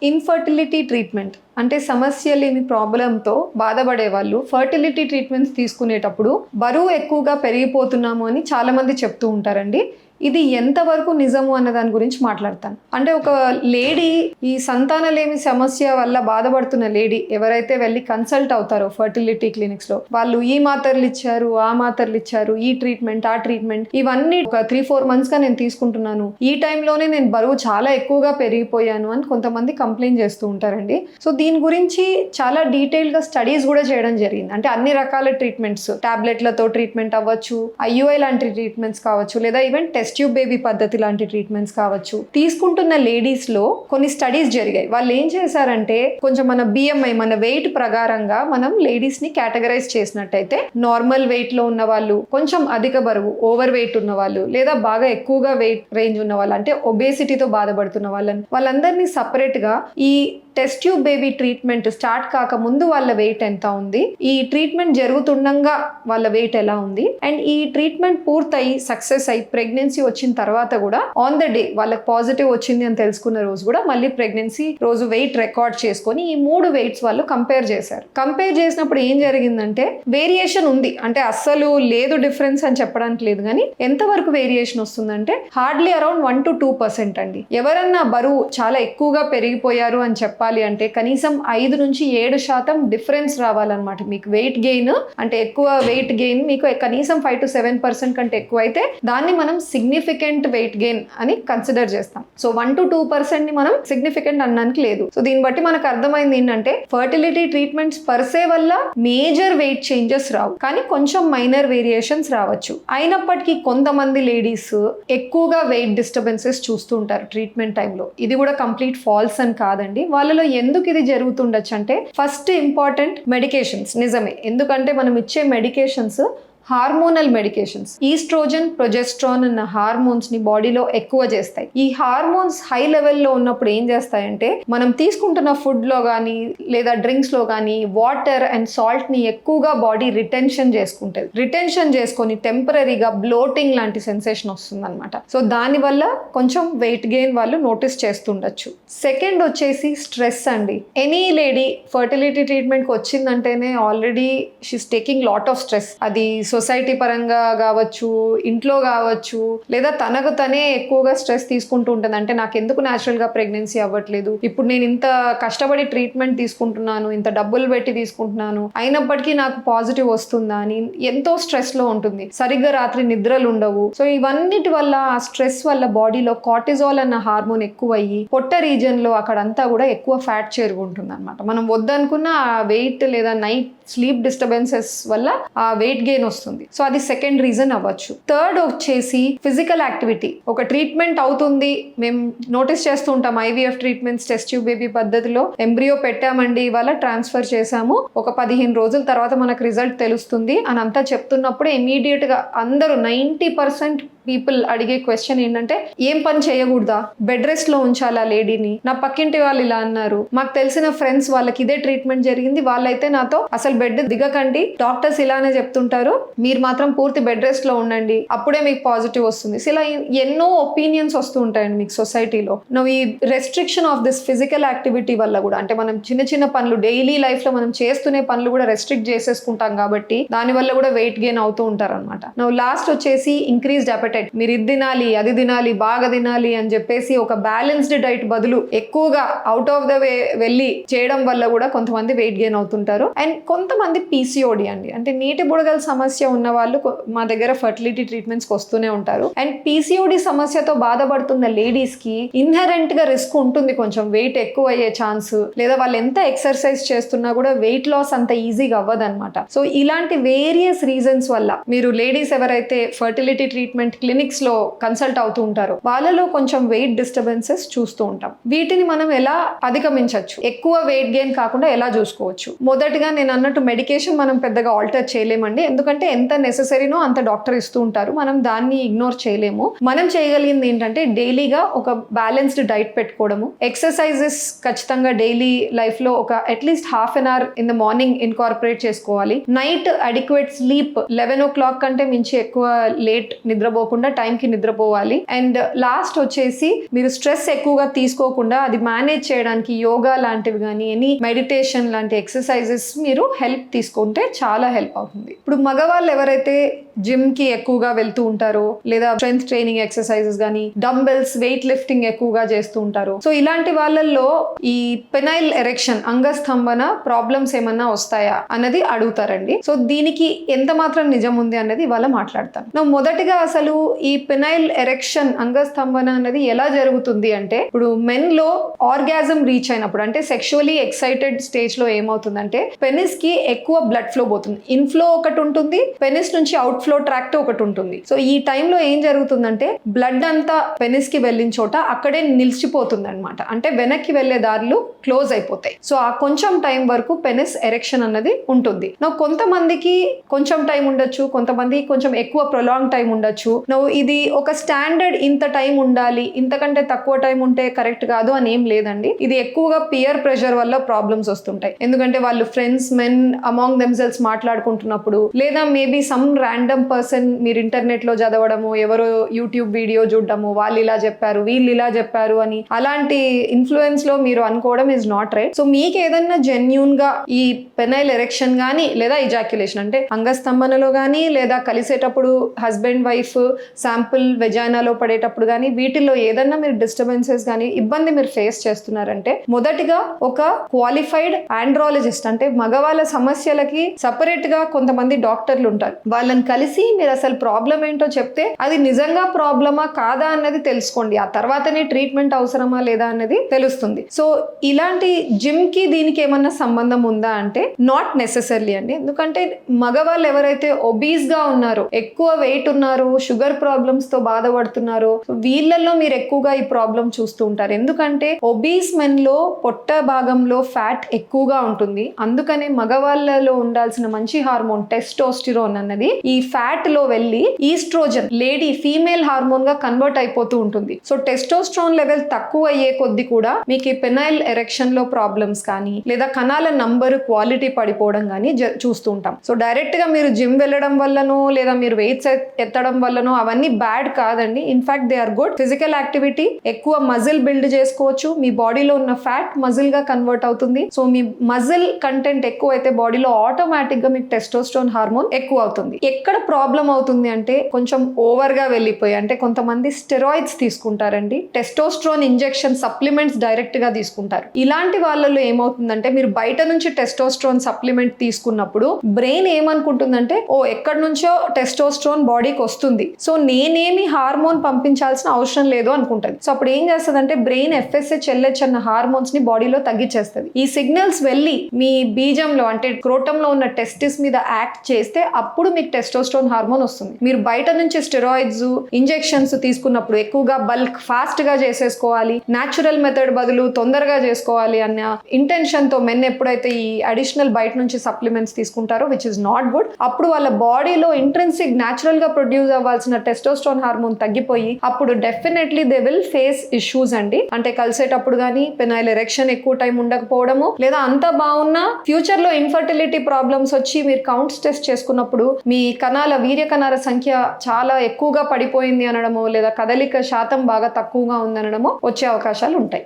Infertility treatment అంటే సమస్య లేని ప్రాబ్లంతో బాధపడే వాళ్ళు ఫర్టిలిటీ ట్రీట్మెంట్స్ తీసుకునేటప్పుడు బరువు ఎక్కువగా పెరిగిపోతున్నాము అని చాలా మంది చెప్తూ ఉంటారండి. ఇది ఎంతవరకు నిజము అన్న దాని గురించి మాట్లాడతాను. అంటే ఒక లేడీ ఈ సంతానలేమి సమస్య వల్ల బాధపడుతున్న లేడీ ఎవరైతే వెళ్ళి కన్సల్ట్ అవుతారో ఫర్టిలిటీ క్లినిక్స్లో, వాళ్ళు ఈ మాత్రలు ఇచ్చారు, ఆ మాత్రలు ఇచ్చారు, ఈ ట్రీట్మెంట్, ఆ ట్రీట్మెంట్, ఇవన్నీ ఒక 3-4 monthsగా నేను తీసుకుంటున్నాను, ఈ టైంలోనే నేను బరువు చాలా ఎక్కువగా పెరిగిపోయాను అని కొంతమంది కంప్లైంట్ చేస్తూ ఉంటారండి. సో దీని గురించి చాలా డీటెయిల్గా స్టడీస్ కూడా చేయడం జరిగింది. అంటే అన్ని రకాల ట్రీట్మెంట్స్, టాబ్లెట్లతో ట్రీట్మెంట్ అవ్వచ్చు, IUI లాంటి ట్రీట్మెంట్స్ కావచ్చు, లేదా ఈవెన్ టెస్ట్ ట్యూబ్ బేబీ పద్ధతి లాంటి ట్రీట్మెంట్స్ కావచ్చు. తీసుకుంటున్న లేడీస్ లో కొన్ని స్టడీస్ జరిగాయి. వాళ్ళు ఏం చేశారంటే కొంచెం మన BMI, మన వెయిట్ ప్రకారంగా మనం లేడీస్ ని కేటగరైజ్ చేసినట్టయితే నార్మల్ వెయిట్ లో ఉన్న వాళ్ళు, కొంచెం అధిక బరువు ఓవర్ వెయిట్ ఉన్న వాళ్ళు, లేదా బాగా ఎక్కువగా వెయిట్ రేంజ్ ఉన్న వాళ్ళు, అంటే ఒబేసిటీతో బాధపడుతున్న వాళ్ళందరినీ సపరేట్ గా ఈ test tube baby treatment start కాక ముందు వాళ్ళ వెయిట్ ఎంత ఉంది, ఈ ట్రీట్మెంట్ జరుగుతుండగా వాళ్ళ వెయిట్ ఎలా ఉంది, అండ్ ఈ ట్రీట్మెంట్ పూర్తయి సక్సెస్ అయి ప్రెగ్నెన్సీ వచ్చిన తర్వాత కూడా ఆన్ ద డే వాళ్ళకి పాజిటివ్ వచ్చింది అని తెలుసుకున్న రోజు కూడా మళ్ళీ ప్రెగ్నెన్సీ రోజు వెయిట్ రికార్డ్ చేసుకొని ఈ 3 వెయిట్స్ వాళ్ళు కంపేర్ చేశారు. కంపేర్ చేసినప్పుడు ఏం జరిగిందంటే వేరియేషన్ ఉంది, అంటే అస్సలు లేదు డిఫరెన్స్ అని చెప్పడానికి లేదు, కానీ ఎంతవరకు వేరియేషన్ వస్తుందంటే హార్డ్లీ అరౌండ్ 1-2% అండి. ఎవరన్నా బరువు చాలా ఎక్కువగా పెరిగిపోయారు అని చెప్పాలి అంటే కనీసం 5-7% డిఫరెన్స్ రావాలన్నమాట. మీకు వెయిట్ గెయిన్ అంటే ఎక్కువ వెయిట్ గెయిన్ మీకు కనీసం 5-7% కంటే ఎక్కువ అయితే దాన్ని మనం సిగ్నిఫికెంట్ వెయిట్ గెయిన్ అని కన్సిడర్ చేస్తాం. సో 1-2% ని మనం సిగ్నిఫికెంట్ అనడానికి లేదు. సో దీన్ని బట్టి మనకు అర్థమైంది ఏంటంటే ఫర్టిలిటీ ట్రీట్మెంట్స్ పర్సే వల్ల మేజర్ వెయిట్ చేంజెస్ రావు, కానీ కొంచెం మైనర్ వేరియేషన్స్ రావచ్చు. అయినప్పటికీ కొంతమంది లేడీస్ ఎక్కువగా వెయిట్ డిస్టర్బెన్సెస్ చూస్తూ ఉంటారు ట్రీట్మెంట్ టైంలో. ఇది కూడా కంప్లీట్ ఫాల్స్ అని కాదండి. వాళ్ళలో ఎందుకు ఇది జరుగుతుండొచ్చు అంటే ఫస్ట్ ఇంపార్టెంట్ మెడికేషన్స్. నిజమే, ఎందుకంటే మనం ఇచ్చే medications hormonal medications. Oestrogen, progesterone అన్న హార్మోన్స్ ని బాడీలో ఎక్కువ చేస్తాయి. ఈ హార్మోన్స్ హై లెవెల్లో ఉన్నప్పుడు ఏం చేస్తాయంటే మనం తీసుకుంటున్న ఫుడ్ లో కానీ లేదా డ్రింక్స్ లో కానీ వాటర్ అండ్ సాల్ట్ ని ఎక్కువగా బాడీ రిటెన్షన్ చేసుకుంటుంది. రిటెన్షన్ చేసుకొని టెంపరీగా బ్లోటింగ్ లాంటి సెన్సేషన్ వస్తుంది అనమాట. సో దానివల్ల కొంచెం వెయిట్ గెయిన్ వాళ్ళు నోటీస్ చేస్తుండొచ్చు. సెకండ్ వచ్చేసి స్ట్రెస్ అండి. ఎనీ లేడీ ఫర్టిలిటీ ట్రీట్మెంట్కి వచ్చిందంటేనే already she's taking lot of stress. అది సొసైటీ పరంగా కావచ్చు, ఇంట్లో కావచ్చు, లేదా తనకు తనే ఎక్కువగా స్ట్రెస్ తీసుకుంటూ ఉంటుంది. అంటే నాకు ఎందుకు న్యాచురల్గా ప్రెగ్నెన్సీ అవ్వట్లేదు, ఇప్పుడు నేను ఇంత కష్టపడి ట్రీట్మెంట్ తీసుకుంటున్నాను, ఇంత డబ్బులు పెట్టి తీసుకుంటున్నాను, అయినప్పటికీ నాకు పాజిటివ్ వస్తుందా అని ఎంతో స్ట్రెస్లో ఉంటుంది. సరిగ్గా రాత్రి నిద్రలు ఉండవు. సో ఇవన్నిటి వల్ల ఆ స్ట్రెస్ వల్ల బాడీలో కార్టిజాల్ అన్న హార్మోన్ ఎక్కువయ్యి పొట్ట రీజన్లో అక్కడంతా కూడా ఎక్కువ ఫ్యాట్ చేరుకుంటుంది అనమాట. మనం వద్దనుకున్న ఆ వెయిట్ లేదా నైట్ స్లీప్ డిస్టర్బెన్సెస్ వల్ల ఆ వెయిట్ గెయిన్ వస్తుంది. సో అది సెకండ్ రీజన్ అవ్వచ్చు. థర్డ్ వచ్చేసి ఫిజికల్ యాక్టివిటీ. ఒక ట్రీట్మెంట్ అవుతుంది, మేము నోటీస్ చేస్తూ ఉంటాం IVF treatments, test tube baby పద్ధతిలో ఎంబ్రియో పెట్టామండి, ఇవాళ ట్రాన్స్ఫర్ చేసాము, ఒక 15 రోజుల తర్వాత మనకు రిజల్ట్ తెలుస్తుంది అని అంతా చెప్తున్నప్పుడు ఇమీడియట్ గా అందరూ 90% పీపుల్ అడిగే క్వశ్చన్ ఏంటంటే ఏం పని చేయకూడదా, బెడ్ రెస్ట్ లో ఉంచాలా లేడీని, నా పక్కింటి వాళ్ళు ఇలా అన్నారు, మాకు తెలిసిన ఫ్రెండ్స్ వాళ్ళకి ఇదే ట్రీట్మెంట్ జరిగింది, వాళ్ళైతే నాతో అసలు బెడ్ దిగకండి, డాక్టర్స్ ఇలానే చెప్తుంటారు, మీరు మాత్రం పూర్తి బెడ్ రెస్ట్ లో ఉండండి, అప్పుడే మీకు పాజిటివ్ వస్తుంది. ఇలా ఎన్నో ఒపీనియన్స్ వస్తూ ఉంటాయండి మీకు సొసైటీలో. నువ్వు ఈ restriction of this physical activity వల్ల కూడా, అంటే మనం చిన్న చిన్న పనులు డైలీ లైఫ్ లో మనం చేస్తునే పనులు కూడా రెస్ట్రిక్ట్ చేసేసుకుంటాం కాబట్టి దాని వల్ల కూడా వెయిట్ గెయిన్ అవుతూ ఉంటారు అనమాట. నువ్వు లాస్ట్ వచ్చేసి ఇంక్రీజ్డ్ అపెటైట్. మీరు ఇది తినాలి, అది తినాలి, బాగా తినాలి అని చెప్పేసి ఒక బ్యాలెన్స్డ్ డైట్ బదులు ఎక్కువగా అవుట్ ఆఫ్ ద వే వెళ్ళి చేయడం వల్ల కూడా కొంతమంది వెయిట్ గెయిన్ అవుతుంటారు. అండ్ కొంతమంది PCOD అండి, అంటే నీటి బుడగల సమస్య ఉన్న వాళ్ళు మా దగ్గర ఫర్టిలిటీ ట్రీట్మెంట్స్కి వస్తూనే ఉంటారు. అండ్ PCOD సమస్యతో బాధపడుతున్న లేడీస్ కి ఇన్హెరెంట్ గా రిస్క్ ఉంటుంది, కొంచెం వెయిట్ ఎక్కువ అయ్యే ఛాన్స్, లేదా వాళ్ళు ఎంత ఎక్సర్సైజ్ చేస్తున్నా కూడా వెయిట్ లాస్ అంత ఈజీగా అవ్వదన్నమాట. సో ఇలాంటి వేరియస్ రీజన్స్ వల్ల మీరు లేడీస్ ఎవరైతే ఫర్టిలిటీ ట్రీట్మెంట్ క్లినిక్స్ లో కన్సల్ట్ అవుతూ ఉంటారో వాళ్ళలో కొంచెం వెయిట్ డిస్టర్బెన్సెస్ చూస్తూ ఉంటాం. వీటిని మనం ఎలా అధిగమించవచ్చు, ఎక్కువ వెయిట్ గెయిన్ కాకుండా ఎలా చూసుకోవచ్చు? మొదటిగా నేను అన్నట్టు మెడికేషన్ మనం పెద్దగా ఆల్టర్ చేయలేమండి, ఎందుకంటే ఎంత నెసెసరీనో అంత డాక్టర్ ఇస్తూ ఉంటారు, మనం దాన్ని ఇగ్నోర్ చేయలేము. మనం చేయగలిగింది ఏంటంటే డైలీగా ఒక బ్యాలెన్స్డ్ డైట్ పెట్టుకోవడము, ఎక్సర్సైజెస్ ఖచ్చితంగా డైలీ లైఫ్ లో ఒక at least ½ an hour in the morning incorporate చేసుకోవాలి. నైట్ అడిక్వేట్ స్లీప్ 11 o'clock కంటే మించి ఎక్కువ లేట్ నిద్రపోకుండా తప్పకుండా టైంకి నిద్రపోవాలి. అండ్ లాస్ట్ వచ్చేసి మీరు స్ట్రెస్ ఎక్కువగా తీసుకోకుండా అది మేనేజ్ చేయడానికి యోగా లాంటివి కానీ ఎనీ మెడిటేషన్ లాంటి ఎక్సర్సైజెస్ మీరు హెల్ప్ తీసుకుంటే చాలా హెల్ప్ అవుతుంది. ఇప్పుడు మగవాళ్ళు ఎవరైతే జిమ్ కి ఎక్కువగా వెళ్తూ ఉంటారో లేదా స్ట్రెంగ్త్ ట్రైనింగ్ ఎక్సర్సైజెస్ కానీ డంబెల్స్ వెయిట్ లిఫ్టింగ్ ఎక్కువగా చేస్తూ ఉంటారు. సో ఇలాంటి వాళ్ళల్లో ఈ పెనైల్ ఎరెక్షన్ అంగస్తంభన ప్రాబ్లమ్స్ ఏమన్నా వస్తాయా అన్నది అడుగుతారండి. సో దీనికి ఎంత మాత్రం నిజం ఉంది అన్నది ఇవాళ మాట్లాడతాను. నా మొదటిగా అసలు ఈ పెనైల్ ఎరెక్షన్ అంగస్తంభన అన్నది ఎలా జరుగుతుంది అంటే, ఇప్పుడు మెన్ లో ఆర్గాజం రీచ్ అయినప్పుడు అంటే సెక్షువలీ ఎక్సైటెడ్ స్టేజ్ లో ఏమవుతుందంటే పెనిస్ కి ఎక్కువ బ్లడ్ ఫ్లో పోతుంది. ఇన్ఫ్లో ఒకటి ఉంటుంది, పెనిస్ నుంచి అవుట్ ఫ్లో ట్రాక్ట్ ఒకటి ఉంటుంది. సో ఈ టైంలో ఏం జరుగుతుందంటే బ్లడ్ అంతా పెనిస్ కి వెళ్ళిన చోట అక్కడే నిలిచిపోతుంది అనమాట. అంటే వెనక్కి వెళ్లే దారులు క్లోజ్ అయిపోతాయి. సో ఆ కొంచెం టైం వరకు పెనిస్ ఎరెక్షన్ అన్నది ఉంటుంది. కొంతమందికి కొంచెం టైం ఉండొచ్చు, కొంతమంది కొంచెం ఎక్కువ ప్రొలాంగ్ టైం ఉండొచ్చు. ఇది ఒక స్టాండర్డ్ ఇంత టైం ఉండాలి, ఇంతకంటే తక్కువ టైం ఉంటే కరెక్ట్ కాదు అని ఏం లేదండి. ఇది ఎక్కువగా పియర్ ప్రెషర్ వల్ల ప్రాబ్లమ్స్ వస్తుంటాయి. ఎందుకంటే వాళ్ళు ఫ్రెండ్స్ మెన్ అమాంగ్ దెమ్సెల్స్ మాట్లాడుకుంటున్నప్పుడు లేదా మేబీ సమ్ ర్యాండమ్ పర్సన్ మీరు ఇంటర్నెట్ లో చదవడము, ఎవరో యూట్యూబ్ వీడియో చూడడము, వాళ్ళు ఇలా చెప్పారు వీళ్ళు ఇలా చెప్పారు అని అలాంటి ఇన్ఫ్లుయెన్స్ లో మీరు అనుకోవడం ఇస్ నాట్ రైట్. సో మీకు ఏదన్నా జెన్యూన్ గా ఈ పెనైల్ ఎరెక్షన్ గానీ లేదా ఇజాక్యులేషన్ అంటే అంగస్తంభనలో గానీ లేదా కలిసేటప్పుడు హస్బెండ్ వైఫ్ శాంపుల్ వెజైనాలో పడేటప్పుడు గానీ వీటిల్లో ఏదన్నా మీరు డిస్టర్బెన్సెస్ గానీ ఇబ్బంది మీరు ఫేస్ చేస్తున్నారంటే మొదటిగా ఒక క్వాలిఫైడ్ ఆండ్రాలజిస్ట్ అంటే మగవాళ్ళ సమస్యలకి సపరేట్ గా కొంతమంది డాక్టర్లు ఉంటారు. వాళ్ళని కలిసి మీరు అసలు ప్రాబ్లం ఏంటో చెప్తే అది నిజంగా ప్రాబ్లమా కాదా అన్నది తెలుసుకోండి. ఆ తర్వాతనే ట్రీట్మెంట్ అవసరమా లేదా అన్నది తెలుస్తుంది. సో ఇలాంటి జిమ్ కి దీనికి ఏమన్నా సంబంధం ఉందా అంటే నాట్ నెసెసర్లీ అండి. ఎందుకంటే మగవాళ్ళు ఎవరైతే ఒబీస్ గా ఉన్నారో, ఎక్కువ వెయిట్ ఉన్నారు, షుగర్ ప్రాబ్లమ్స్ తో బాధపడుతున్నారో వీళ్ళల్లో మీరు ఎక్కువగా ఈ ప్రాబ్లం చూస్తూ ఉంటారు. ఎందుకంటే ఒబీస్ మెన్ లో పొట్ట భాగంలో ఫ్యాట్ ఎక్కువగా ఉంటుంది. అందుకనే మగవాళ్ళలో ఉండాల్సిన మంచి హార్మోన్ టెస్టోస్టిరోన్ అన్నది ఈ ఫ్యాట్ లో వెళ్ళి ఈస్ట్రోజన్ లేడీ ఫీమేల్ హార్మోన్ గా కన్వర్ట్ అయిపోతూ ఉంటుంది. సో టెస్టోస్టిరోన్ లెవెల్ తక్కువ అయ్యే కొద్ది కూడా మీకు ఈ పెనైల్ ఎరెక్షన్ లో ప్రాబ్లమ్స్ కానీ లేదా కణాల నంబర్ క్వాలిటీ పడిపోవడం కానీ చూస్తూ ఉంటాం. సో డైరెక్ట్ గా మీరు జిమ్ వెళ్ళడం వల్లనో లేదా మీరు వెయిట్స్ ఎత్తడం వల్లనో అవన్నీ బ్యాడ్ కాదండి. In fact they are good. Physical activity ఎక్కువ మజిల్ బిల్డ్ చేసుకోవచ్చు. మీ బాడీలో ఉన్న ఫ్యాట్ మజిల్ గా కన్వర్ట్ అవుతుంది. సో మీ మజిల్ కంటెంట్ ఎక్కువ అయితే బాడీలో ఆటోమేటిక్ గా మీకు టెస్టోస్టిరోన్ హార్మోన్ ఎక్కువ అవుతుంది. ఎక్కడ ప్రాబ్లం అవుతుంది అంటే కొంచెం ఓవర్ గా వెళ్ళిపోయి అంటే కొంతమంది స్టెరాయిడ్స్ తీసుకుంటారండి, టెస్టోస్టిరోన్ ఇంజెక్షన్ సప్లిమెంట్స్ డైరెక్ట్ గా తీసుకుంటారు. ఇలాంటి వాళ్ళలో ఏమవుతుందంటే మీరు బయట నుంచి టెస్టోస్టిరోన్ సప్లిమెంట్ తీసుకున్నప్పుడు బ్రెయిన్ ఏమనుకుంటుందంటే ఓ ఎక్కడి నుంచో టెస్టోస్టిరోన్ బాడీకి వస్తుంది, సో నేనేమి హార్మోన్ పంపించాల్సిన అవసరం లేదు అనుకుంటుంది. సో అప్పుడు ఏం చేస్తుందంటే బ్రెయిన్ FSH LH అన్న హార్మోన్స్ ని బాడీలో తగ్గించేస్తుంది. ఈ సిగ్నల్స్ వెళ్ళి మీ బీజంలో అంటే క్రోటంలో ఉన్న టెస్టిస్ మీద యాక్ట్ చేస్తే అప్పుడు మీకు టెస్టోస్టిరోన్ హార్మోన్ వస్తుంది. మీరు బయట నుంచి స్టెరాయిడ్స్ ఇంజెక్షన్స్ తీసుకున్నప్పుడు ఎక్కువగా బల్క్ ఫాస్ట్ గా చేసేసుకోవాలి, న్యాచురల్ మెథడ్ బదులు తొందరగా చేసుకోవాలి అన్న ఇంటెన్షన్ తో మెన్ ఎప్పుడైతే ఈ అడిషనల్ బయట నుంచి సప్లిమెంట్స్ తీసుకుంటారో విచ్ ఇస్ నాట్ గుడ్, అప్పుడు వాళ్ళ బాడీలో ఇంట్రెన్సిక్ న్యాచురల్ గా ప్రొడ్యూస్ అవ్వాల్సిన టెస్టోస్టిరోన్ హార్మోన్ తగ్గిపోయి అప్పుడు definitely they will face issues అండి. అంటే కలిసేటప్పుడు కానీ పెనైల్ ఎరెక్షన్ ఎక్కువ టైం ఉండకపోవడము లేదా అంతా బాగున్నా ఫ్యూచర్ లో ఇన్ఫర్టిలిటీ ప్రాబ్లమ్స్ వచ్చి మీరు కౌంట్స్ టెస్ట్ చేసుకున్నప్పుడు మీ కణాల వీర్య కణాల సంఖ్య చాలా ఎక్కువగా పడిపోయింది అనడమో లేదా కదలిక శాతం బాగా తక్కువగా ఉంది అనడమో వచ్చే అవకాశాలు ఉంటాయి.